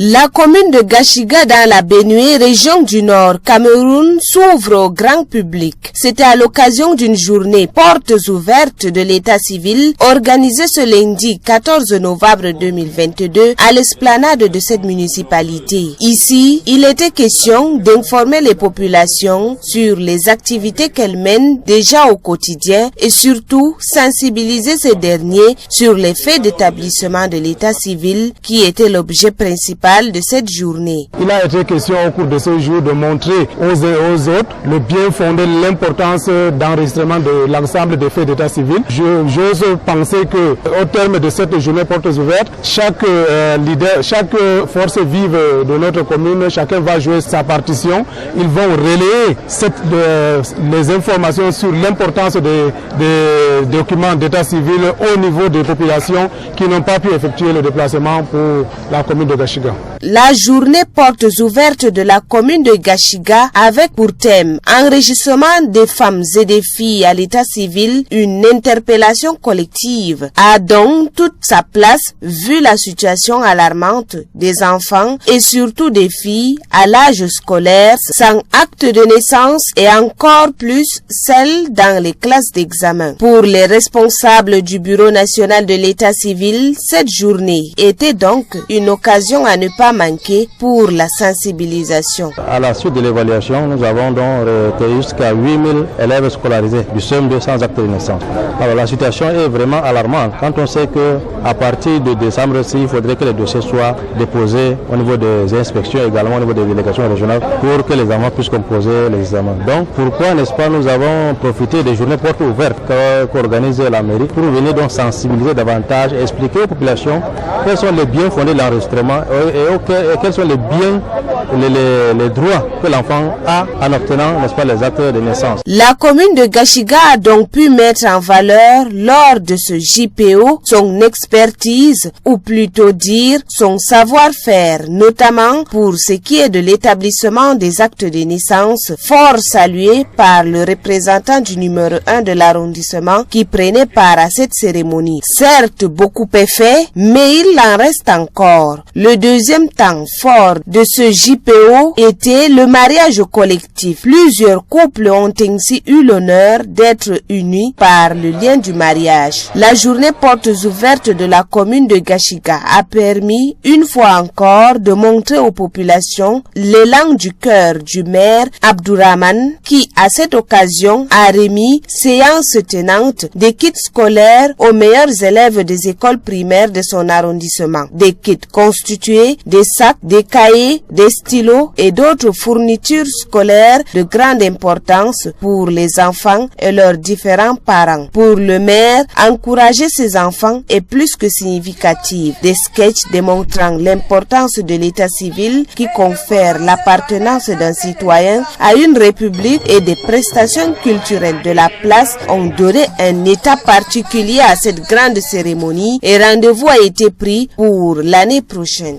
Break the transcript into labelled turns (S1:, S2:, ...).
S1: La commune de Gashiga dans la Benue, région du Nord, Cameroun, s'ouvre au grand public. C'était à l'occasion d'une journée portes ouvertes de l'état civil organisée ce lundi 14 novembre 2022 à l'esplanade de cette municipalité. Ici, il était question d'informer les populations sur les activités qu'elles mènent déjà au quotidien et surtout sensibiliser ces derniers sur les faits d'établissement de l'état civil qui était l'objet principal de cette journée.
S2: Il a été question au cours de ce jour de montrer aux uns et aux autres le bien fondé, l'importance d'enregistrement de l'ensemble des faits d'état civil. J'ose penser que au terme de cette journée portes ouvertes, chaque leader, chaque force vive de notre commune, chacun va jouer sa partition. Ils vont relayer les informations sur l'importance des documents d'état civil au niveau des populations qui n'ont pas pu effectuer le déplacement pour la commune de Gashiga.
S1: La journée portes ouvertes de la commune de Gashiga avec pour thème enregistrement des femmes et des filles à l'état civil, une interpellation collective a donc toute sa place vu la situation alarmante des enfants et surtout des filles à l'âge scolaire sans acte de naissance et encore plus celles dans les classes d'examen. Pour les responsables du Bureau national de l'état civil, cette journée était donc une occasion à ne pas manquer pour la sensibilisation.
S3: À la suite de l'évaluation, nous avons donc recueilli jusqu'à 8000 élèves scolarisés du CM2 sans acte de naissance. Alors la situation est vraiment alarmante quand on sait qu'à partir de décembre, il faudrait que les dossiers soient déposés au niveau des inspections, également au niveau des délégations régionales pour que les enfants puissent composer les examens. Donc pourquoi, n'est-ce pas, nous avons profité des journées portes ouvertes qu'organise la mairie pour venir donc sensibiliser davantage et expliquer aux populations quels sont les biens fondés de l'enregistrement et quels sont les biens, les droits que l'enfant a en obtenant, n'est-ce pas, les actes de naissance.
S1: La commune de Gashiga a donc pu mettre en valeur lors de ce JPO son expertise ou plutôt dire son savoir-faire, notamment pour ce qui est de l'établissement des actes de naissance, fort salué par le représentant du numéro 1 de l'arrondissement qui prenait part à cette cérémonie. Certes, beaucoup est fait, mais il en reste encore. Le deuxième temps fort de ce JPO était le mariage collectif. Plusieurs couples ont ainsi eu l'honneur d'être unis par le lien du mariage. La journée portes ouvertes de la commune de Gashiga a permis une fois encore de montrer aux populations l'élan du cœur du maire Abdourahmane qui à cette occasion a remis séance tenante des kits scolaires aux meilleurs élèves des écoles primaires de son arrondissement. Des kits constitués des sacs, des cahiers, des stylos et d'autres fournitures scolaires de grande importance pour les enfants et leurs différents parents. Pour le maire, encourager ses enfants est plus que significatif. Des sketchs démontrant l'importance de l'état civil qui confère l'appartenance d'un citoyen à une république et des prestations culturelles de la place ont donné un état particulier à cette grande cérémonie et rendez-vous a été pris pour l'année prochaine.